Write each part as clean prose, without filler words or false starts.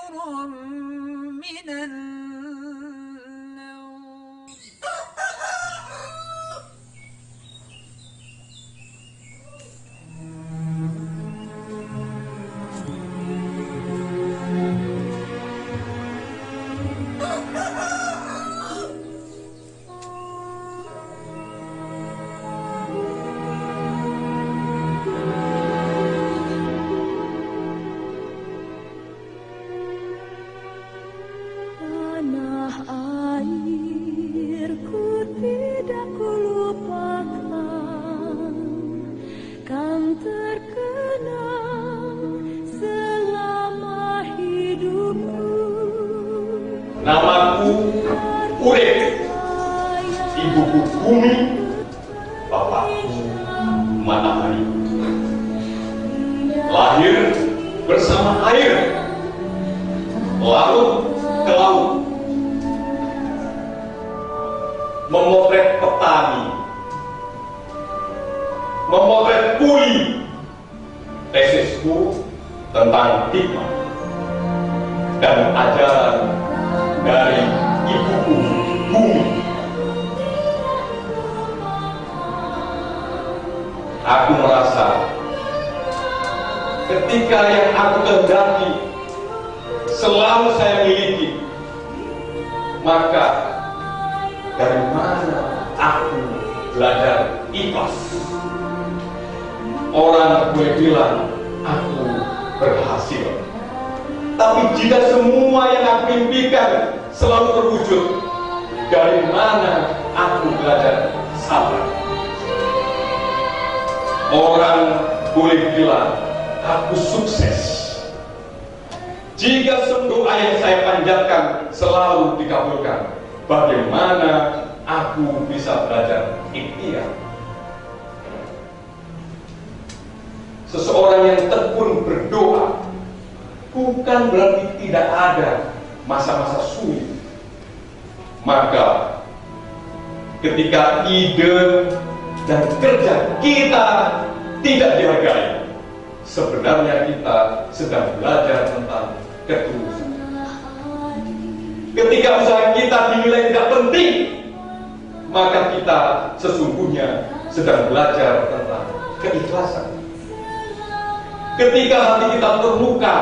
خير من النوم. Namaku Urip, ibuku bumi, bapakku matahari. Lahir bersama air, laut ke laut. Memotret petani, memotret kuli. Tesisku tentang hikmah dan ajaran dari ibuku bumi. Aku merasa ketika yang aku kehendaki selalu saya miliki, maka dari mana aku belajar ikhlas? Orang boleh bilang aku berhasil, tapi jika semua yang aku impikan selalu terwujud, dari mana aku belajar sabar? Orang boleh bilang aku sukses jika semua doa yang saya panjatkan selalu dikabulkan. Bagaimana aku bisa belajar ikhtiar? Seseorang yang tekun berdoa bukan berarti tidak ada masa-masa sulit. Maka ketika ide dan kerja kita tidak dihargai, sebenarnya kita sedang belajar tentang ketulusan. Ketika usaha kita dinilai tidak penting, maka kita sesungguhnya sedang belajar tentang keikhlasan. Ketika hati kita terluka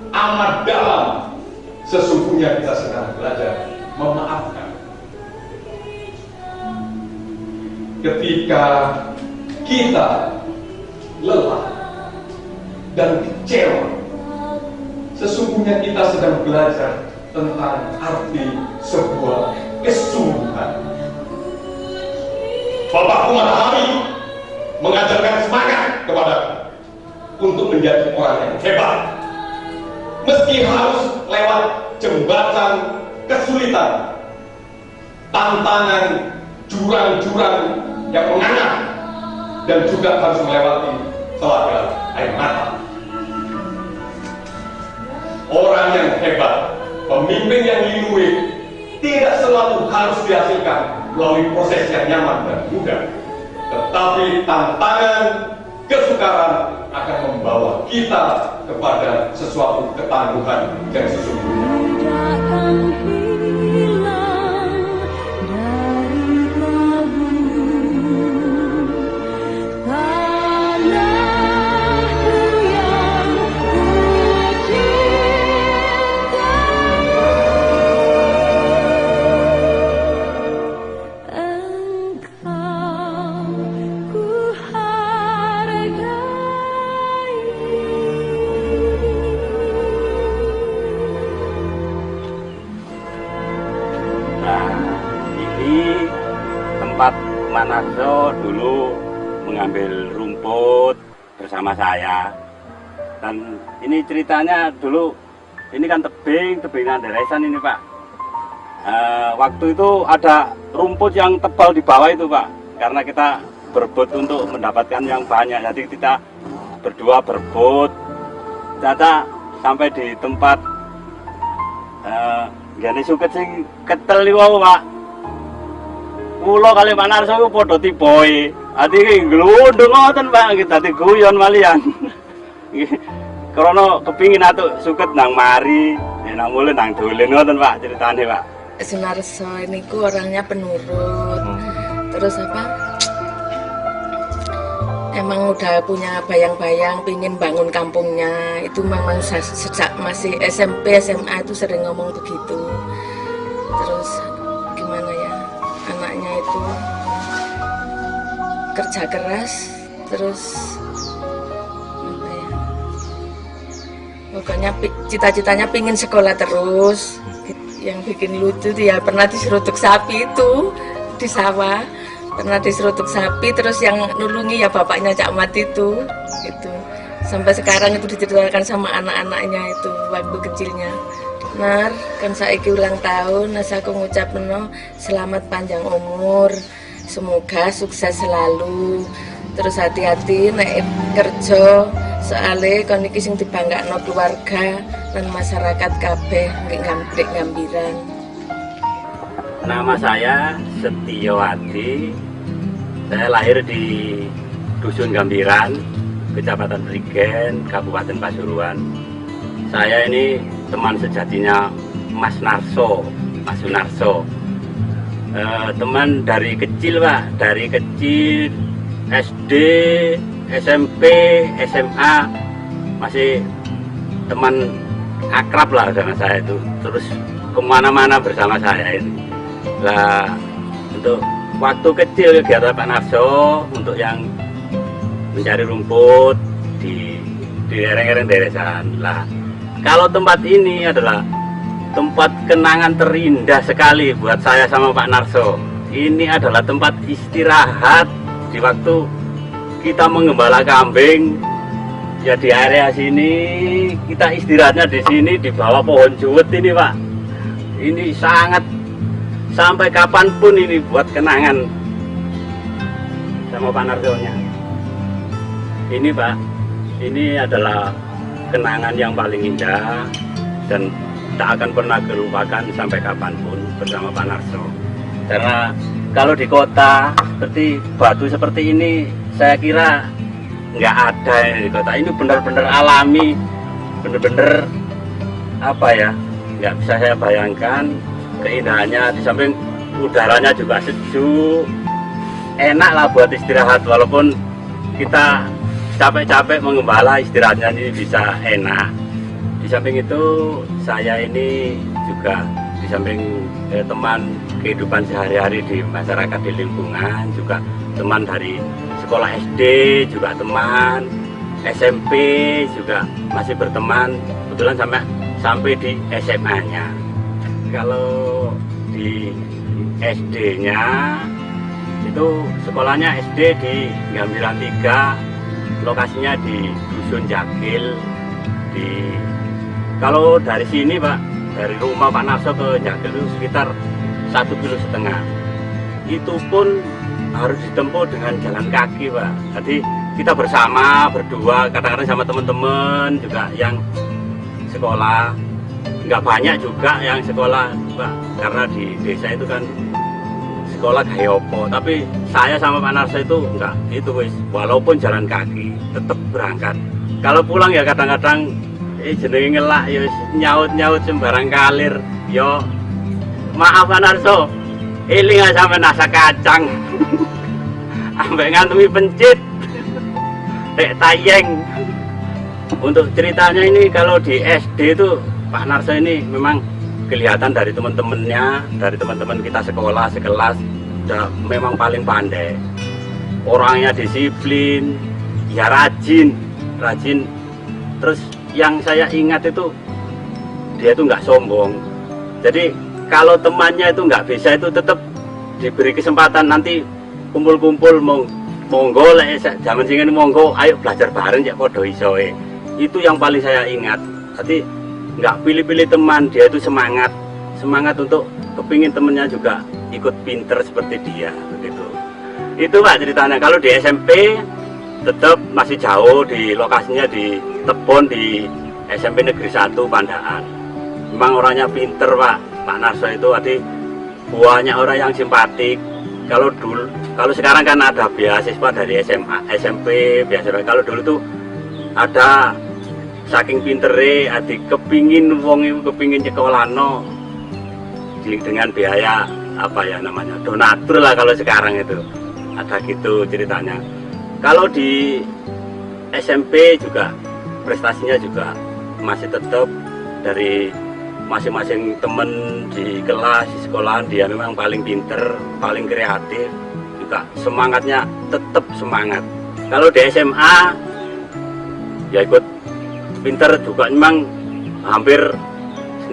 amat dalam, sesungguhnya kita sedang belajar memaafkan. Ketika kita lelah dan kecewa, sesungguhnya kita sedang belajar tentang arti sebuah kesungguhan. Bapakku matahari mengajarkan semangat kepadaku untuk menjadi orang yang hebat, meski harus lewat jembatan kesulitan, tantangan, jurang-jurang yang menganga, dan juga harus melewati telaga air mata. Orang yang hebat, pemimpin yang liluit, tidak selalu harus dihasilkan melalui proses yang nyaman dan mudah, tetapi tantangan, kesukaran akan membawa kita kepada sesuatu ketangguhan yang sesungguhnya. Tempat Manarso dulu mengambil rumput bersama saya, dan ini ceritanya dulu ini kan tebingan deresan ini Pak. Waktu itu ada rumput yang tebal di bawah itu Pak, karena kita berebut untuk mendapatkan yang banyak, jadi kita berdua berebut. Ternyata sampai di tempat gini suket sing ketel iku Pak. Kulo kali Pak Narso ku padha tiboi. Ati glundung ngoten Pak, dadi guyon malian. krono kepingin atuh suket nang mari, ya nang mulai nang dolen ngoten Pak ceritane Pak. Sunarso ini ku orangnya penurut. Terus apa? Emang udah punya bayang-bayang pingin bangun kampungnya. Itu memang sejak masih SMP, SMA itu sering ngomong begitu. Terus gimana ya? Anaknya itu kerja keras, terus apa ya? Pokoknya cita-citanya pingin sekolah terus. Yang bikin lucu dia pernah diseruduk sapi itu di sawah, pernah diseruduk sapi, terus yang nulungi ya bapaknya Cak Mat itu sampai sekarang itu diceritakan sama anak-anaknya itu waktu kecilnya. Nar kan saiki ulang tahun, aku ngucap selamat panjang umur, semoga sukses selalu, terus hati-hati nek kerja, soalnya kon iki sing dibanggakno keluarga dan masyarakat kabeh nggih Gambiran. Nama saya Setiawati. Saya lahir di Dusun Gambiran, Kecamatan Prigen, Kabupaten Pasuruan. Saya ini teman sejatinya Mas Narso, Mas Sunarso. Teman dari kecil Pak, dari kecil SD, SMP, SMA masih teman akrab lah dengan saya itu, terus kemana-mana bersama saya ini. Lah untuk waktu kecil kegiatan Pak Narso untuk yang mencari rumput di lereng-lereng deresan. Lah kalau tempat ini adalah tempat kenangan terindah sekali buat saya sama Pak Narso. Ini adalah tempat istirahat di waktu kita mengembala kambing. Ya di area sini kita istirahatnya di sini di bawah pohon juwet ini Pak. Ini sangat sampai kapanpun ini buat kenangan sama Pak Narsonya. Ini Pak, ini adalah kenangan yang paling indah dan tak akan pernah terlupakan sampai kapanpun bersama Pak Narso. Karena kalau di kota seperti batu seperti ini, saya kira nggak ada di kota ini, benar-benar alami, benar-benar apa ya, nggak bisa saya bayangkan keindahannya. Di samping udaranya juga sejuk, enak lah buat istirahat, walaupun kita capek-capek mengembala, istirahatnya ini bisa enak. Di samping itu saya ini juga di samping teman kehidupan sehari-hari di masyarakat di lingkungan, juga teman dari sekolah SD, juga teman SMP, juga masih berteman, kebetulan sampai di SMA-nya. Kalau di SD-nya itu sekolahnya SD di Gambiran 3, lokasinya di Dusun Jakil. Kalau dari sini Pak, dari rumah Pak Narso ke Jakil itu sekitar 1,5 km. Itu pun harus ditempuh dengan jalan kaki Pak. Jadi kita bersama berdua, kadang-kadang sama teman-teman juga yang sekolah. Nggak banyak juga yang sekolah Pak, karena di desa itu kan sekolah gaya opo. Tapi saya sama Pak Narso itu enggak, itu wis walaupun jalan kaki tetap berangkat. Kalau pulang ya kadang-kadang jenenge ngelak ya nyaut-nyaut sembarang kalir. Yo maaf Pak Narso, eling sampe nasa kacang. Ambek ngantemi pencit. Tek tayeng. Untuk ceritanya ini kalau di SD itu Pak Narso ini memang kelihatan dari teman-temannya, dari teman-teman kita sekolah sekelas, udah memang paling pandai. Orangnya disiplin, ya rajin. Terus yang saya ingat itu dia itu nggak sombong. Jadi kalau temannya itu nggak bisa itu tetap diberi kesempatan, nanti kumpul-kumpul monggo lek zaman sing monggo ayo belajar bareng ya padha isoe. Itu yang paling saya ingat. Jadi nggak pilih-pilih teman, dia itu semangat untuk kepingin temennya juga ikut pinter seperti dia begitu. Itu Pak ceritanya. Kalau di SMP tetap masih jauh, di lokasinya di Tebon, di SMP Negeri 1 Pandaan. Memang orangnya pinter Pak Narso itu, tadi banyak orang yang simpatik. Kalau sekarang kan ada beasiswa dari SMA, SMP, beasiswa. Kalau dulu tuh ada saking pintere adik kepingin wong itu kepingin nyekolahno dengan biaya apa ya namanya donatur lah kalau sekarang itu ada gitu ceritanya. Kalau di SMP juga prestasinya juga masih tetap dari masing-masing temen di kelas di sekolahan dia memang paling pinter, paling kreatif, juga semangatnya tetap semangat. Kalau di SMA ya ikut pinter juga memang hampir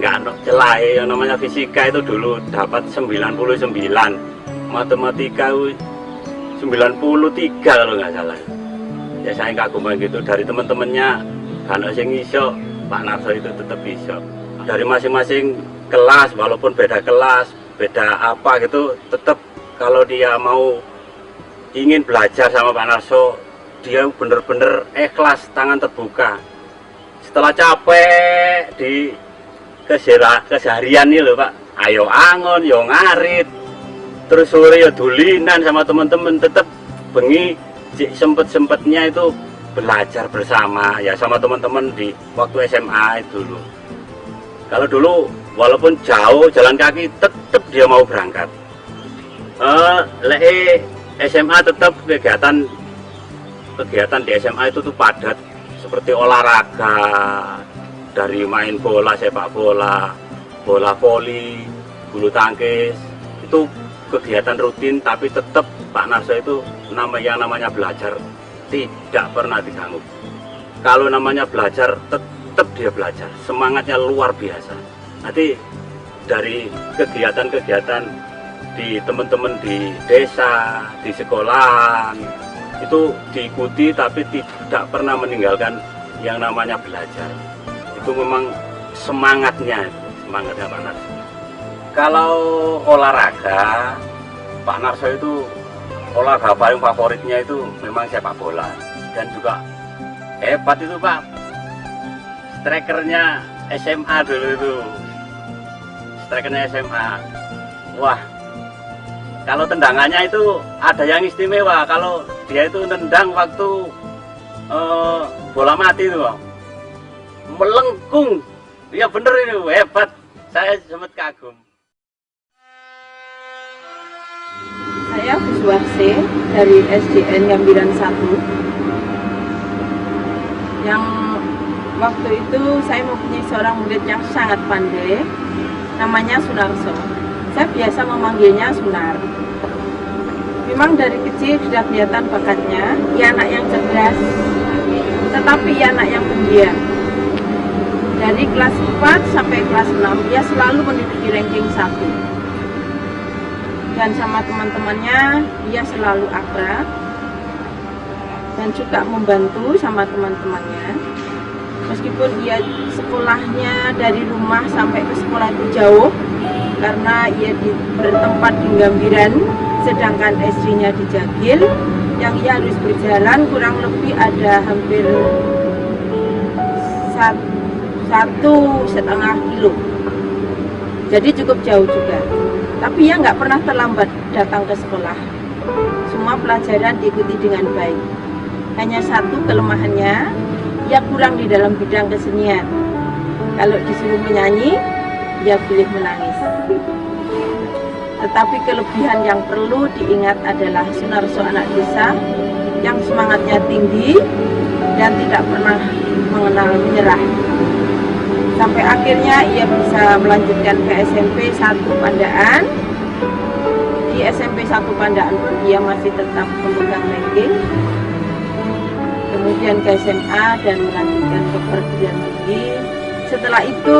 nggak ada celah yang namanya fisika itu dulu dapat 99, matematika 93 kalau nggak salah. Ya saya kagum gitu dari teman-temannya kan sing iso Pak Narso itu tetap iso. Dari masing-masing kelas walaupun beda kelas, beda apa gitu tetap kalau dia mau ingin belajar sama Pak Narso dia bener-bener ikhlas, tangan terbuka. Setelah capek di keseharian nih loh Pak, ayo angon, yo ngarit, terus sore ya dulinan sama teman-teman, tetap bengi sempet-sempetnya itu belajar bersama ya sama teman-teman di waktu SMA itu dulu. Kalau dulu walaupun jauh jalan kaki tetap dia mau berangkat. SMA tetap kegiatan di SMA itu tuh padat seperti olahraga, dari main bola, sepak bola, bola voli, bulu tangkis, itu kegiatan rutin tapi tetap Pak Narso itu namanya belajar tidak pernah diganggu. Kalau namanya belajar tetap dia belajar, semangatnya luar biasa. Nanti dari kegiatan-kegiatan di teman-teman di desa, di sekolahan itu diikuti tapi tidak pernah meninggalkan yang namanya belajar. Itu memang semangatnya Pak Narso. Kalau olahraga, Pak Narso itu olahraga paling favoritnya itu memang sepak bola dan juga hebat itu Pak. Strikernya SMA dulu itu, strikernya SMA. Wah, kalau tendangannya itu ada yang istimewa. Kalau dia itu nendang waktu bola mati itu, Bang. Melengkung, ya bener ini hebat. Saya sempat kagum. Saya Buswarse dari SDN Gambiran 1. Yang waktu itu saya mempunyai seorang murid yang sangat pandai, namanya Sunarso. Saya biasa memanggilnya Sunar. Memang dari kecil sudah kelihatan bakatnya, ia anak yang cerdas, tetapi ia anak yang pendiam. Dari kelas 4 sampai kelas 6, dia selalu menduduki ranking 1. Dan sama teman-temannya, dia selalu akrab dan juga membantu sama teman-temannya. Meskipun dia sekolahnya dari rumah sampai ke sekolah itu jauh, karena ia bertempat di Gambiran, sedangkan SD-nya di Jagil, yang ia harus berjalan kurang lebih ada hampir 1,5 kilo. Jadi cukup jauh juga. Tapi ia nggak pernah terlambat datang ke sekolah. Semua pelajaran diikuti dengan baik. Hanya satu kelemahannya, ia kurang di dalam bidang kesenian. Kalau disuruh menyanyi, ia pilih menangis. Tetapi kelebihan yang perlu diingat adalah Sunarso anak desa yang semangatnya tinggi dan tidak pernah mengenal menyerah. Sampai akhirnya ia bisa melanjutkan ke SMP 1 Pandaan. Di SMP 1 Pandaan pun ia masih tetap memegang ranking. Kemudian ke SMA dan melanjutkan ke perguruan tinggi. Setelah itu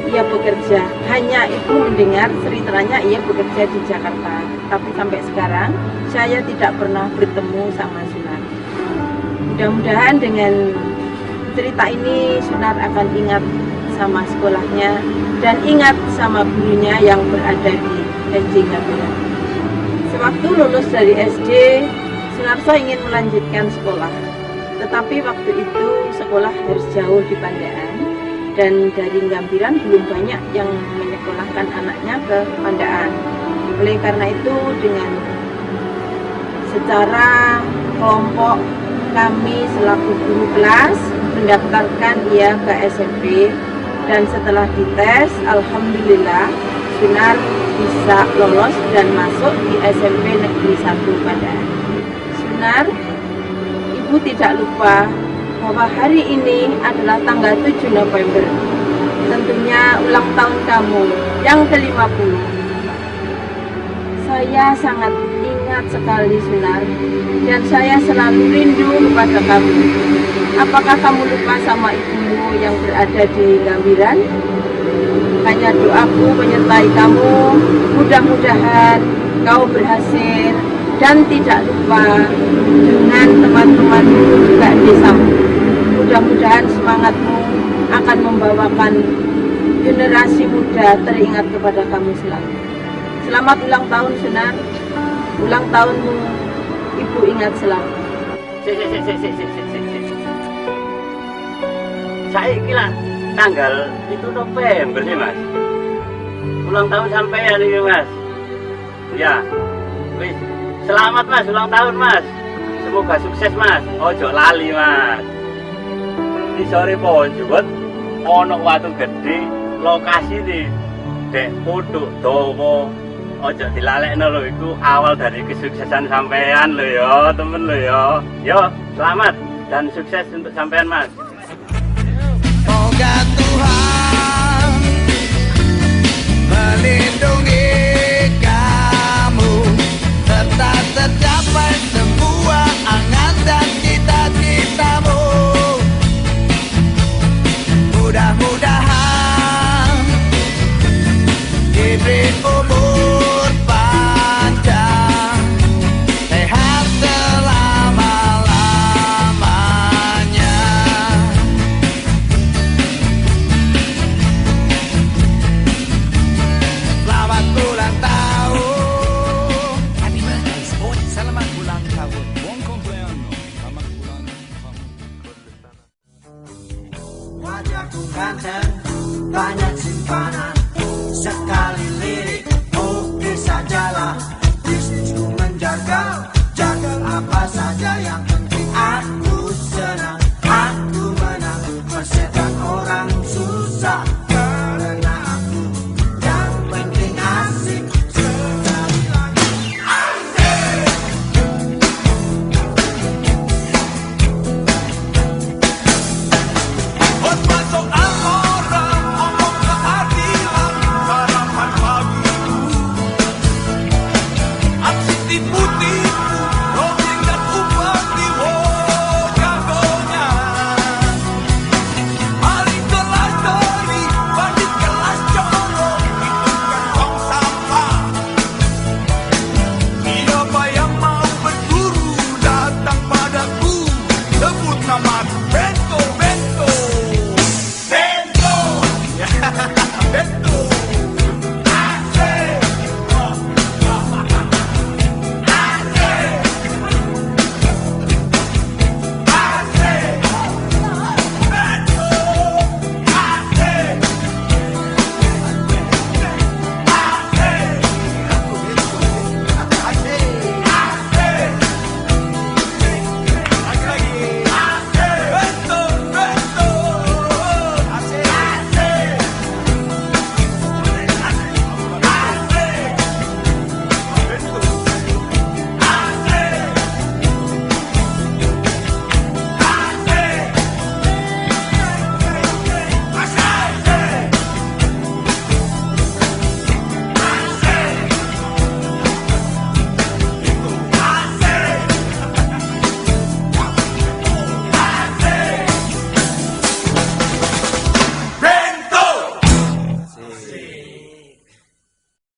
ia bekerja. Hanya ibu mendengar ceritanya ia bekerja di Jakarta. Tapi sampai sekarang saya tidak pernah bertemu sama Sunar. Mudah-mudahan dengan cerita ini Sunar akan ingat sama sekolahnya dan ingat sama gurunya yang berada di SD Gambiran. Sewaktu lulus dari SD, Sunarso ingin melanjutkan sekolah. Tetapi waktu itu sekolah harus jauh di Pandaan dan dari Gambiran belum banyak yang menyekolahkan anaknya ke Pandaan. Oleh karena itu dengan secara kelompok kami selaku guru kelas mendaftarkan ia ke SMP, dan setelah dites, alhamdulillah Sunar bisa lolos dan masuk di SMP Negeri 1 Padang. Sunar, Ibu tidak lupa bahwa hari ini adalah tanggal 7 November. Tentunya ulang tahun kamu yang ke-50. Saya sangat ingat sekali Sunar, dan saya selalu rindu kepada kamu. Apakah kamu lupa sama ibumu yang berada di Gambiran? Hanya doaku menyertai kamu, mudah-mudahan kau berhasil dan tidak lupa dengan teman-temanmu juga desamu. Mudah-mudahan semangatmu akan membawakan generasi muda teringat kepada kamu selalu. Selamat ulang tahun Sunar, ulang tahunmu Ibu ingat selalu. Saya kira tanggal itu November sih Mas. Ulang tahun sampean ini Mas. Ya, wis selamat Mas ulang tahun Mas. Semoga sukses Mas. Ojo lali Mas. Di sore pohon jebot ono watu gede, lokasi di Dek Puduk Dawa. Ojo dilalekno lho, iku awal dari kesuksesan sampean lho ya, temen lho ya. Yo, selamat dan sukses untuk sampean Mas. Semoga Tuhan melindungi kamu, serta tercapai semua angan dan cita-citamu. Mudah-mudahan diberi umur panjang, sehat selama-lamanya. Selamat ulang tahun. Happy birthday, sport. Selamat ulang tahun. Buon compleanno. Selamat ulang tahun. Wajahku ganteng, banyak simpanan, sekali lirik, oke sajalah. Bisnisku menjaga, jaga apa saja, yang penting aku senang, aku menang, persetan orang susah.